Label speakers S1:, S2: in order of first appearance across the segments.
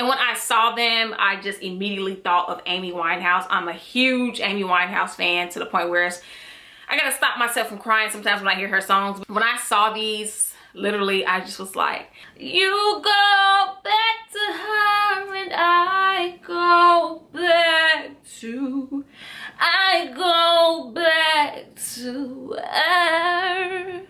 S1: And when I saw them, I just immediately thought of Amy Winehouse. I'm a huge Amy Winehouse fan to the point where I gotta stop myself from crying sometimes when I hear her songs. When I saw these, literally, I just was like, you go back to her and I go back to, I go back to her.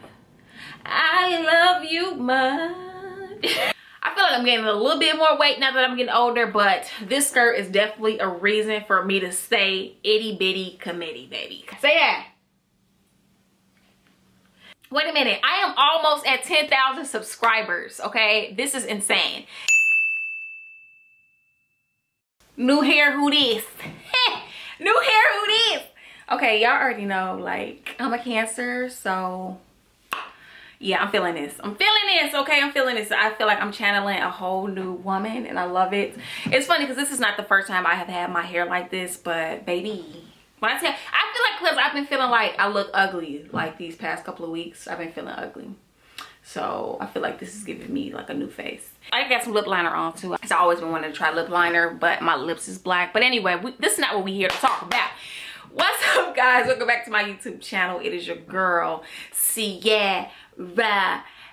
S1: I love you much. I feel like I'm gaining a little bit more weight now that I'm getting older, but this skirt is definitely a reason for me to stay itty bitty committee, baby. Say that. Wait a minute, I am almost at 10,000 subscribers, okay? This is insane. New hair, who this? New hair, who this? Okay, y'all already know, like, I'm a Cancer, so yeah, I'm feeling this. I'm feeling this, okay? I'm feeling this. I feel like I'm channeling a whole new woman, and I love it. It's funny because this is not the first time I have had my hair like this, but baby, when I feel like, because I've been feeling like I look ugly like these past couple of weeks. I've been feeling ugly. So I feel like this is giving me like a new face. I got some lip liner on too. I've always been wanting to try lip liner, but my lips is black. But anyway, this is not what we're here to talk about. What's up, guys? Welcome back to my YouTube channel. It is your girl, Ciera.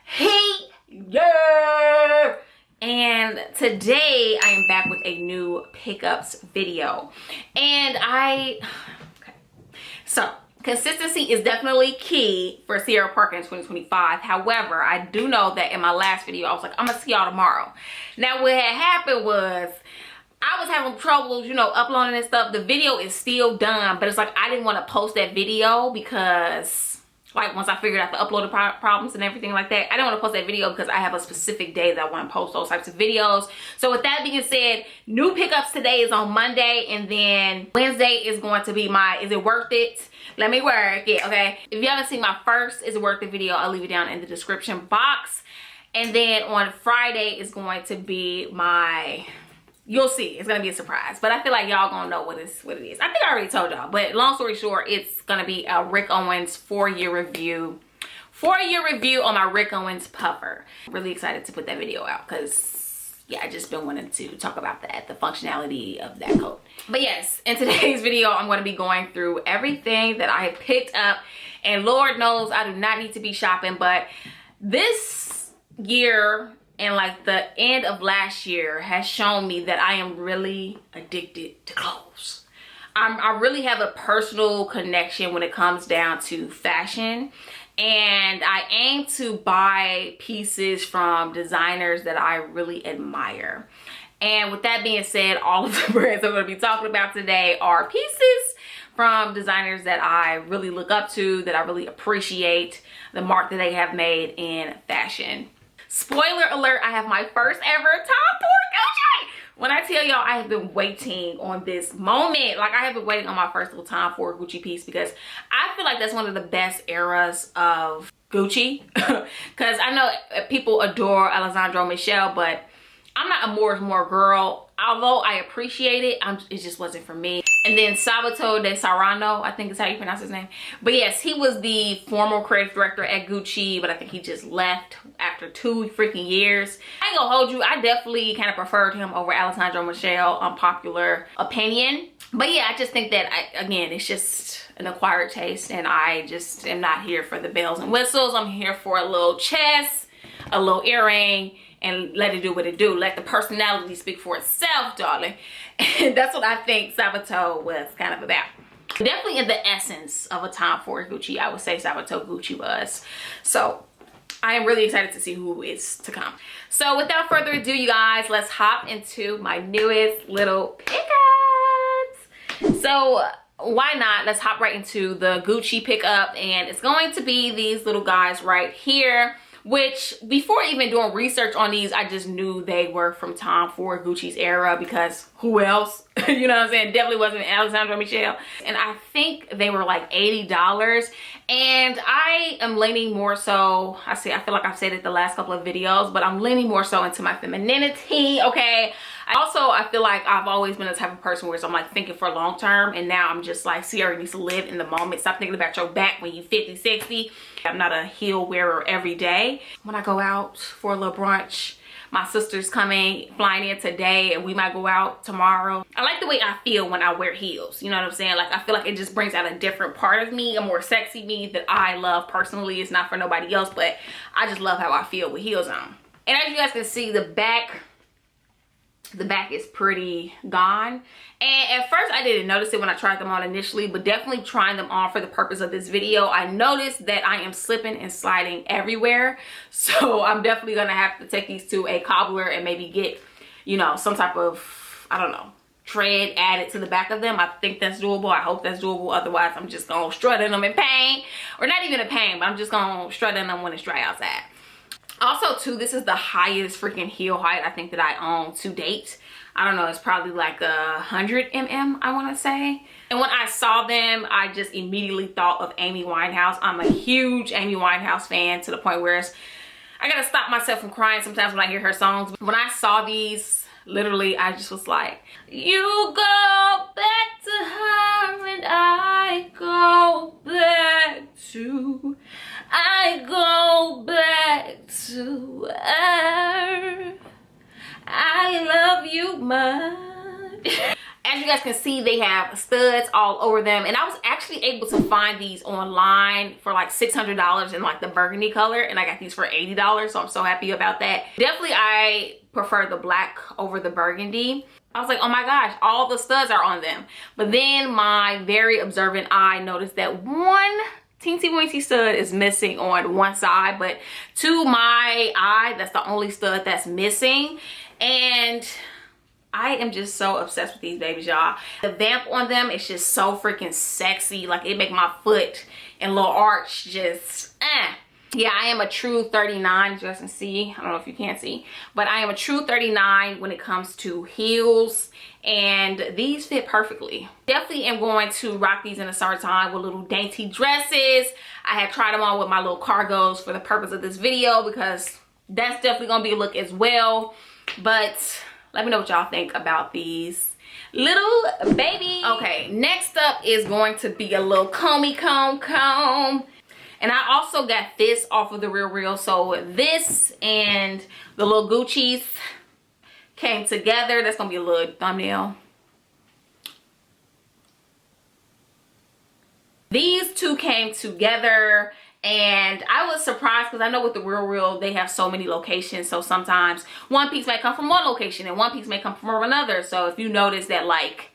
S1: Hey, yeah. And today I am back with a new pickups video. And so consistency is definitely key for Ciera Parker in 2025. However, I do know that in my last video, I was like, I'm gonna see y'all tomorrow. Now, what had happened was I was having trouble, you know, uploading and stuff. The video is still done, but it's like I didn't want to post that video because, like, once I figured out the uploading problems and everything like that, I didn't want to post that video because I have a specific day that I want to post those types of videos. So with that being said, new pickups today is on Monday, and then Wednesday is going to be my Is It Worth It? Let me work it, okay? If you haven't seen my first Is It Worth It video, I'll leave it down in the description box. And then on Friday is going to be my, you'll see, it's gonna be a surprise, but I feel like y'all gonna know what it is. I think I already told y'all, but long story short, it's gonna be a Rick Owens 4-year review. 4-year review on my Rick Owens puffer. Really excited to put that video out because, yeah, I just been wanting to talk about that, the functionality of that coat. But yes, in today's video, I'm gonna be going through everything that I have picked up, and Lord knows I do not need to be shopping, but this year and like the end of last year has shown me that I am really addicted to clothes. I really have a personal connection when it comes down to fashion, and I aim to buy pieces from designers that I really admire. And with that being said, all of the brands I'm going to be talking about today are pieces from designers that I really look up to, that I really appreciate the mark that they have made in fashion. Spoiler alert, I have my first ever Tom Ford Gauche. When I tell y'all, I have been waiting on this moment. Like, I have been waiting on my first little Tom Ford Gucci piece because I feel like that's one of the best eras of Gucci. Because I know people adore Alessandro Michele, but I'm not a more is more girl. Although I appreciate it, it just wasn't for me. And then Salvatore De Sarano, I think is how you pronounce his name. But yes, he was the former creative director at Gucci, but I think he just left after 2 freaking years. I ain't gonna hold you, I definitely kind of preferred him over Alessandro Michele, unpopular opinion. But yeah, I just think that, again, it's just an acquired taste, and I just am not here for the bells and whistles. I'm here for a little chest, a little earring, and let it do what it do. Let the personality speak for itself, darling. And that's what I think Salvatore was kind of about. Definitely in the essence of a Tom Ford Gucci, I would say Salvatore Gucci was. So I am really excited to see who is to come. So without further ado, you guys, let's hop into my newest little pickups. So why not? Let's hop right into the Gucci pickup, and it's going to be these little guys right here, which before even doing research on these, I just knew they were from Tom Ford Gucci's era, because who else? You know what I'm saying? Definitely wasn't Alessandro Michele. And I think they were like $80. And I am leaning more so, I feel like I've said it the last couple of videos, but I'm leaning more so into my femininity, okay? I feel like I've always been the type of person where I'm like thinking for long term, and now I'm just like, Ciera needs to live in the moment. Stop thinking about your back when you're 50, 60. I'm not a heel wearer every day. When I go out for a little brunch, My sister's flying in today, and we might go out tomorrow. I like the way I feel when I wear heels. You know what I'm saying? Like, I feel like it just brings out a different part of me, a more sexy me that I love personally. It's not for nobody else, but I just love how I feel with heels on. And as you guys can see, the back is pretty gone. And at first I didn't notice it when I tried them on initially, but definitely trying them on for the purpose of this video, I noticed that I am slipping and sliding everywhere. So I'm definitely gonna have to take these to a cobbler and maybe get, you know, some type of, I don't know, tread added to the back of them. I think that's doable. I hope that's doable. Otherwise, I'm just gonna strut in them in pain, or not even in pain, but I'm just gonna strut in them when it's dry outside. Also too, this is the highest freaking heel height I think that I own to date. I don't know, it's probably like 100 mm, I want to say. And when I saw them, I just immediately thought of Amy Winehouse. I'm a huge Amy Winehouse fan, to the point where I gotta stop myself from crying sometimes when I hear her songs. When I saw these, literally, I just was like, you go back to her and I go back to her. I love you much. As you guys can see, they have studs all over them, and I was actually able to find these online for like $600 in like the burgundy color, and I got these for $80, so I'm so happy about that. Definitely I prefer the black over the burgundy. I was like, oh my gosh, all the studs are on them. But then my very observant eye noticed that one teensy weensy stud is missing on one side, but to my eye, that's the only stud that's missing. And I am just so obsessed with these babies, y'all. The vamp on them is just so freaking sexy. Like, it make my foot and little arch just Yeah, I am a true 39, as you guys can see. I don't know if you can see, but I am a true 39 when it comes to heels, and these fit perfectly. Definitely am going to rock these in the summertime with little dainty dresses. I had tried them on with my little cargos for the purpose of this video, because that's definitely gonna be a look as well. But let me know what y'all think about these little babies. Okay, next up is going to be a little comb. And I also got this off of the REALREAL. So this and the little Gucci's came together. That's gonna be a little thumbnail. These two came together, and I was surprised because I know with the REALREAL they have so many locations, so sometimes one piece may come from one location and one piece may come from another. So if you notice that, like,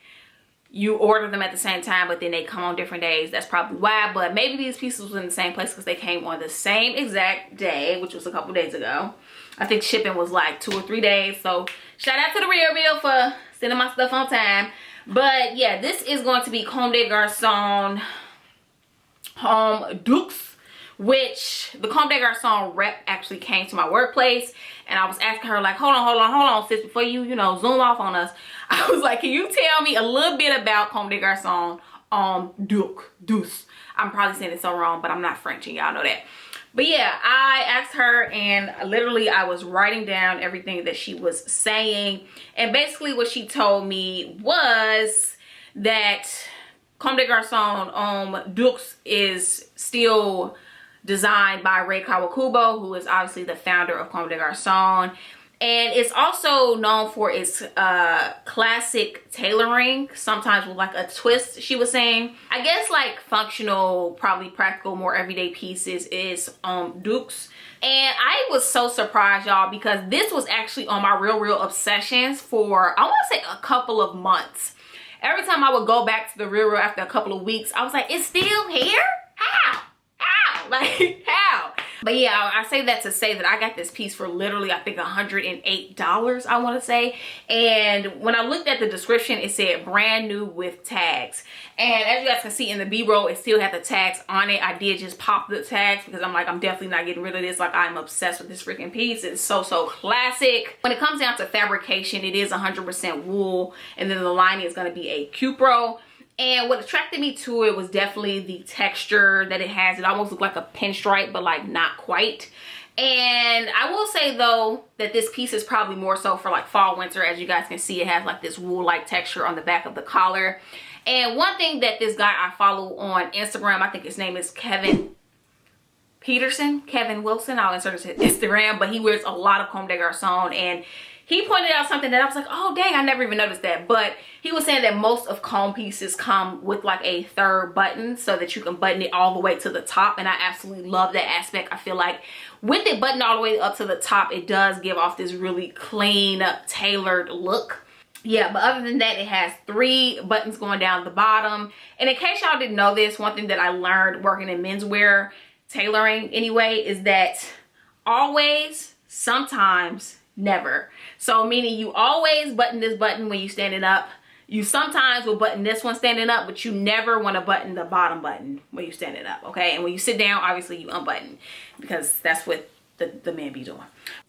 S1: you order them at the same time but then they come on different days, that's probably why. But maybe these pieces was in the same place because they came on the same exact day, which was a couple days ago. I think shipping was like 2 or 3 days. So shout out to the REALREAL for sending my stuff on time. But yeah, this is going to be Comme des Garçons Homme, which the Comme des Garçons rep actually came to my workplace, and I was asking her, like, hold on sis, before you zoom off on us. I was like, can you tell me a little bit about Comme des Garçons Deux? I'm probably saying it so wrong, but I'm not French and y'all know that. But yeah, I asked her, and literally I was writing down everything that she was saying, and basically what she told me was that Comme des Garçons Deux is still designed by Rei Kawakubo, who is obviously the founder of Comme des Garçons, and it's also known for its classic tailoring, sometimes with like a twist, she was saying. I guess like functional, probably practical, more everyday pieces is Deux. And I was so surprised, y'all, because this was actually on my REALREAL obsessions for, I want to say, a couple of months. Every time I would go back to the REALREAL after a couple of weeks, I was like, it's still here? How? Like, how? But yeah, I say that to say that I got this piece for literally, I think, $108, I want to say. And when I looked at the description, it said brand new with tags. And as you guys can see in the B-roll, it still had the tags on it. I did just pop the tags because I'm like, I'm definitely not getting rid of this. Like, I'm obsessed with this freaking piece. It's so classic. When it comes down to fabrication, it is 100% wool. And then the lining is going to be a Cupro. And what attracted me to it was definitely the texture that it has. It almost looked like a pinstripe, but like not quite. And I will say though that this piece is probably more so for like fall, winter. As you guys can see, it has like this wool-like texture on the back of the collar. And one thing that this guy I follow on Instagram, I think his name is Kevin Kevin Wilson, I'll insert his Instagram, but he wears a lot of Comme des Garçons, and he pointed out something that I was like, oh dang, I never even noticed that. But he was saying that most of Comme pieces come with like a third button so that you can button it all the way to the top, and I absolutely love that aspect. I feel like with it buttoned all the way up to the top, it does give off this really clean, tailored look. Yeah, but other than that, it has 3 buttons going down the bottom. And in case y'all didn't know this, one thing that I learned working in menswear tailoring anyway is that always, sometimes, never. So meaning you always button this button when you standing up. You sometimes will button this one standing up, but you never want to button the bottom button when you standing up, okay? And when you sit down, obviously you unbutton, because that's what the man be doing.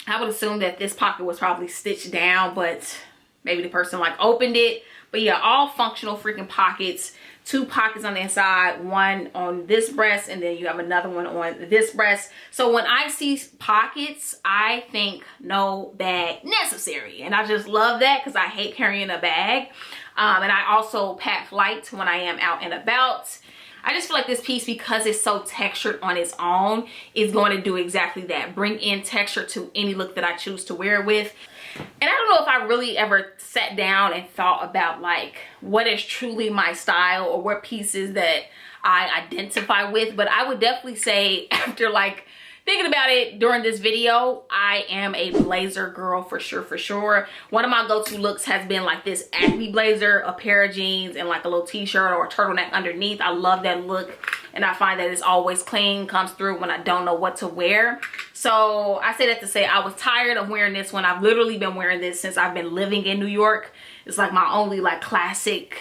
S1: I would assume that this pocket was probably stitched down, but maybe the person like opened it. But yeah, all functional freaking pockets. 2 pockets on the inside, one on this breast, and then you have another one on this breast. So when I see pockets, I think no bag necessary. And I just love that because I hate carrying a bag. And I also pack light when I am out and about. I just feel like this piece, because it's so textured on its own, is going to do exactly that. Bring in texture to any look that I choose to wear it with. And I don't know if I really ever sat down and thought about like what is truly my style or what pieces that I identify with, but I would definitely say after like thinking about it during this video, I am a blazer girl for sure. One of my go-to looks has been like this acne blazer, a pair of jeans, and like a little t-shirt or a turtleneck underneath. I love that look, and I find that it's always clean, comes through when I don't know what to wear. So I say that to say I was tired of wearing this one. I've literally been wearing this since I've been living in New York. It's like my only like classic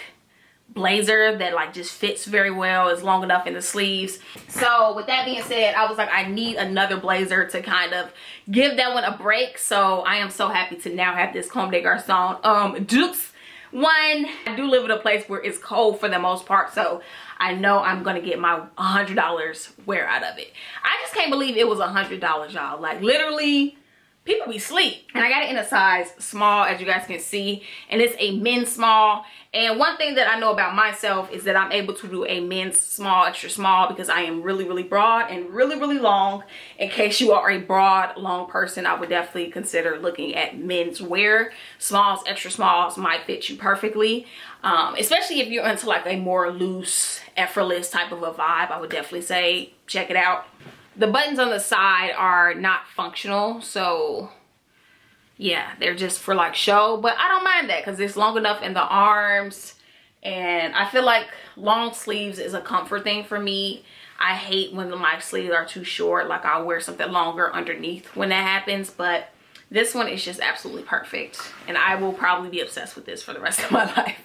S1: blazer that like just fits very well, is long enough in the sleeves. So with that being said, I was like, I need another blazer to kind of give that one a break. So I am so happy to now have this Comme des Garçons Dukes one. I do live in a place where it's cold for the most part, so I know I'm gonna get my $100 wear out of it. I just can't believe it was $100, y'all. Like literally, people be sleep. And I got it in a size small, as you guys can see, and it's a men's small. And one thing that I know about myself is that I'm able to do a men's small, extra small, because I am really broad and really long. In case you are a broad, long person, I would definitely consider looking at men's wear. Smalls, extra smalls might fit you perfectly. Especially if you're into like a more loose, effortless type of a vibe, I would definitely say check it out. The buttons on the side are not functional, so yeah, they're just for like show, but I don't mind that because it's long enough in the arms, and I feel like long sleeves is a comfort thing for me. I hate when my sleeves are too short. Like I'll wear something longer underneath when that happens, but this one is just absolutely perfect, and I will probably be obsessed with this for the rest of my life.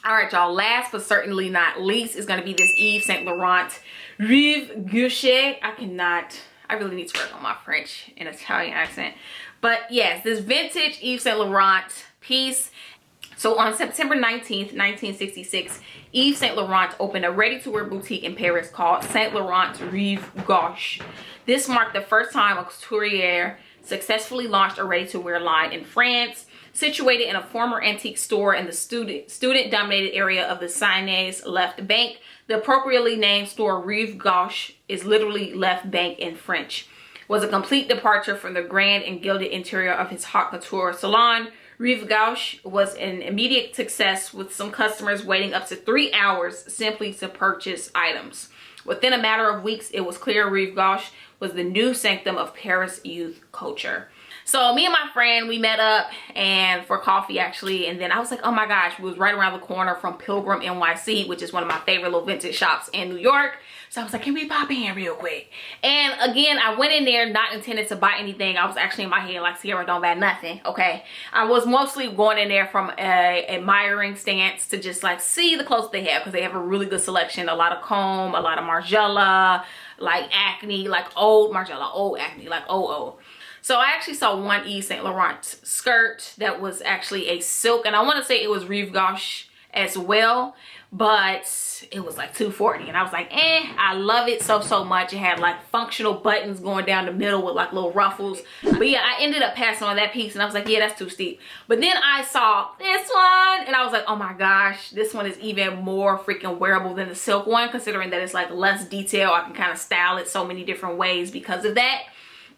S1: All right, y'all, last but certainly not least is going to be this Yves Saint Laurent Rive Gauche. I really need to work on my French and Italian accent. But yes, this vintage Yves Saint Laurent piece. So on September 19th, 1966, Yves Saint Laurent opened a ready-to-wear boutique in Paris called Saint Laurent Rive Gauche. This marked the first time a couturier successfully launched a ready-to-wear line in France. Situated in a former antique store in the student-dominated area of the Seine Left Bank, the appropriately named store Rive Gauche is literally left bank in French. Was a complete departure from the grand and gilded interior of his haute couture salon. Rive Gauche was an immediate success, with some customers waiting up to 3 hours simply to purchase items. Within a matter of weeks, it was clear Rive Gauche was the new sanctum of Paris youth culture. So me and my friend, we met up and for coffee actually, and then I was like, oh my gosh, we was right around the corner from Pilgrim NYC, which is one of my favorite little vintage shops in New York. So I was like, can we pop in real quick? And again, I went in there not intended to buy anything. I was actually in my head like, Ciera, don't buy nothing, okay? I was mostly going in there from a admiring stance to just like see the clothes they have, because they have a really good selection. A lot of Comme, a lot of Margiela, like acne, like old Margiela, old acne, like old. So I actually saw one Yves Saint Laurent skirt that was actually a silk, and I want to say it was Rive Gauche as well, but it was like $240, and I was like, I love it so much. It had like functional buttons going down the middle with like little ruffles. But yeah, I ended up passing on that piece, and I was like, yeah, that's too steep. But then I saw this one, and I was like, oh my gosh, this one is even more freaking wearable than the silk one, considering that it's like less detail. I can kind of style it so many different ways because of that.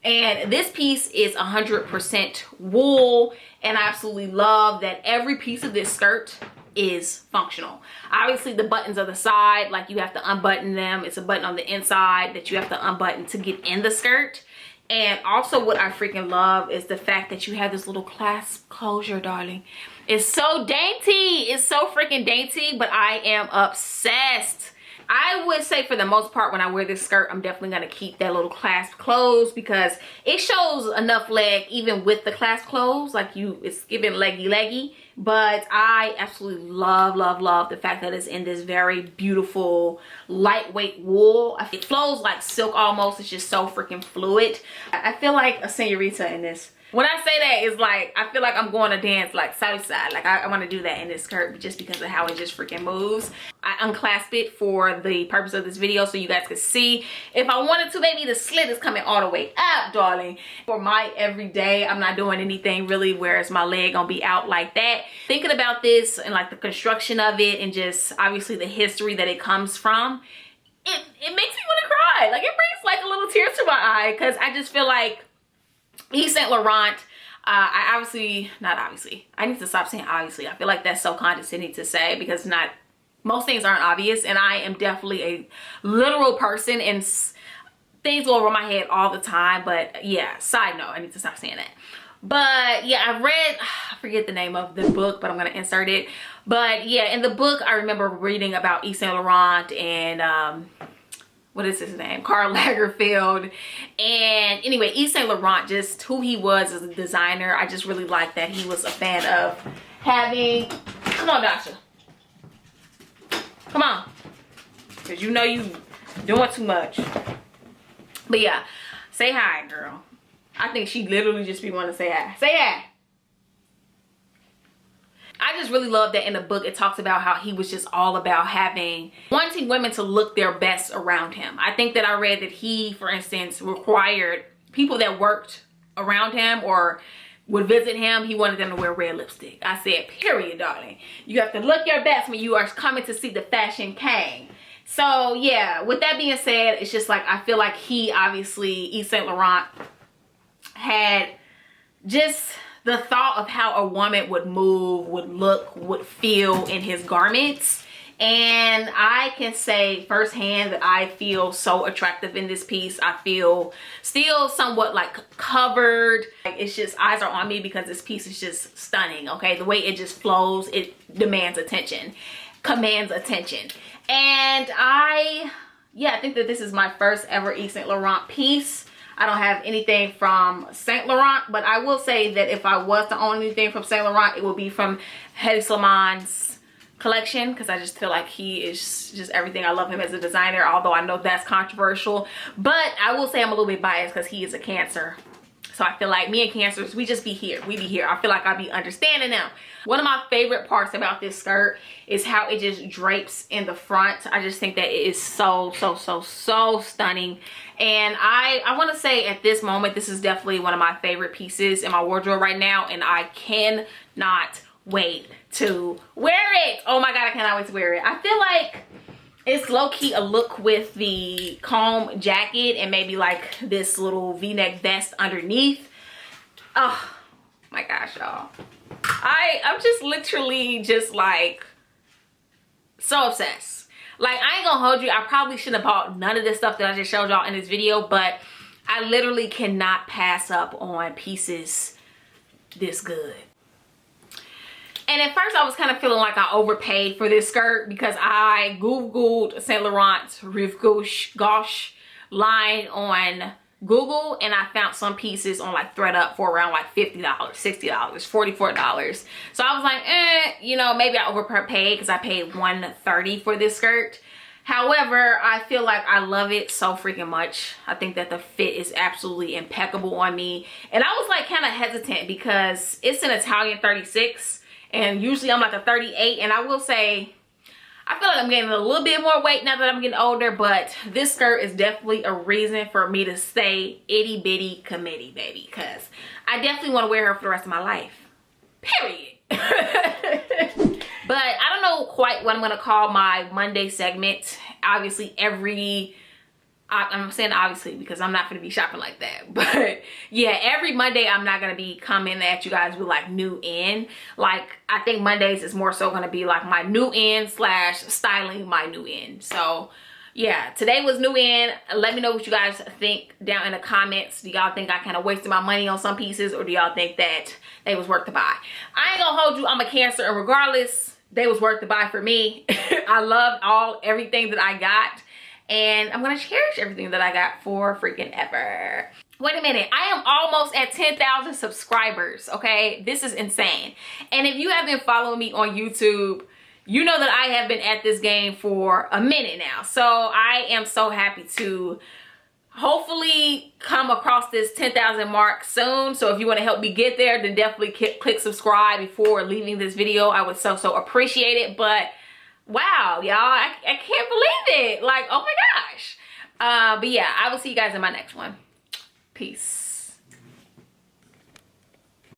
S1: And this piece is 100% wool, and I absolutely love that every piece of this skirt is functional. Obviously the buttons are the side, like you have to unbutton them. It's a button on the inside that you have to unbutton to get in the skirt. And also what I freaking love is the fact that you have this little clasp closure, darling. It's so dainty. It's so freaking dainty, but I am obsessed. I would say for the most part when I wear this skirt, I'm definitely going to keep that little clasp closed because it shows enough leg even with the clasp closed. Like it's giving leggy. But I absolutely love the fact that it's in this very beautiful lightweight wool. It flows like silk almost. It's just so freaking fluid. I feel like a senorita in this. When I say that, it's like I feel like I'm going to dance like Southside. Like I want to do that in this skirt just because of how it just freaking moves. I unclasped it for the purpose of this video so you guys could see. If I wanted to, maybe the slit is coming all the way up, darling. For my everyday, I'm not doing anything really whereas my leg gonna be out like that. Thinking about this and like the construction of it and just obviously the history that it comes from, it makes me want to cry. Like it brings like a little tear to my eye because I just feel like Yves Saint Laurent, I need to stop saying obviously. I feel like that's so condescending to say because most things aren't obvious, and I am definitely a literal person and things go over my head all the time. But yeah, side note, I need to stop saying that. But yeah, I forget the name of the book, but I'm gonna insert it. But yeah, in the book I remember reading about Yves Saint Laurent and what is his name? Karl Lagerfeld. And anyway, Yves Saint Laurent, just who he was as a designer, I just really like that he was a fan of having, come on Dasha, come on, because you know you doing too much. But yeah, say hi, girl. I think she literally just be wanting to say hi. Say hi. I just really love that in the book it talks about how he was just all about wanting women to look their best around him. I think that I read that he, for instance, required people that worked around him or would visit him, he wanted them to wear red lipstick. I said, period, darling. You have to look your best when you are coming to see the fashion king. So yeah, with that being said, it's just like I feel like he obviously, Yves Saint Laurent, had just the thought of how a woman would move, would look, would feel in his garments. And I can say firsthand that I feel so attractive in this piece. I feel still somewhat like covered. Like it's just eyes are on me because this piece is just stunning, okay? The way it just flows, it demands attention, commands attention. And I think that this is my first ever Yves Saint Laurent piece. I don't have anything from Saint Laurent, but I will say that if I was to own anything from Saint Laurent, it would be from Hedi Slimane's collection because I just feel like he is just everything. I love him as a designer, although I know that's controversial. But I will say I'm a little bit biased because he is a Cancer. So I feel like me and Cancers, we just be here. We be here. I feel like I be understanding them. One of my favorite parts about this skirt is how it just drapes in the front. I just think that it is so stunning. And I want to say at this moment, this is definitely one of my favorite pieces in my wardrobe right now. And I cannot wait to wear it. Oh my God, I cannot wait to wear it. I feel like it's low-key a look with the Comme jacket and maybe like this little v-neck vest underneath. Oh my gosh, y'all. I'm just literally just like so obsessed. Like I ain't gonna hold you, I probably shouldn't have bought none of this stuff that I just showed y'all in this video, but I literally cannot pass up on pieces this good. And at first I was kind of feeling like I overpaid for this skirt because I Googled Saint Laurent's Rive, Gauche line on Google and I found some pieces on like ThredUp for around like $50, $60, $44. So I was like, you know, maybe I overpaid because I paid $130 for this skirt. However, I feel like I love it so freaking much. I think that the fit is absolutely impeccable on me. And I was like kind of hesitant because it's an Italian 36. and usually I'm like a 38. And I will say, I feel like I'm gaining a little bit more weight now that I'm getting older, but this skirt is definitely a reason for me to stay itty bitty committee, baby, because I definitely want to wear her for the rest of my life. Period. But I don't know quite what I'm going to call my Monday segment. Obviously, I'm saying obviously because I'm not going to be shopping like that. But yeah, every Monday I'm not going to be coming at you guys with like new in. Like, I think Mondays is more so going to be like my new in / styling my new in. So yeah, today was new in. Let me know what you guys think down in the comments. Do y'all think I kind of wasted my money on some pieces, or do y'all think that they was worth to buy? I ain't gonna hold you, I'm a Cancer, and regardless, they was worth to buy for me. I love everything that I got, and I'm gonna cherish everything that I got for freaking ever. Wait a minute, I am almost at 10,000 subscribers, okay? This is insane. And if you have been following me on YouTube, you know that I have been at this game for a minute now. So I am so happy to hopefully come across this 10,000 mark soon. So if you want to help me get there, then definitely click subscribe before leaving this video. I would so appreciate it. But wow, y'all, I can't believe it. Like, oh my gosh. But yeah, I will see you guys in my next one. Peace.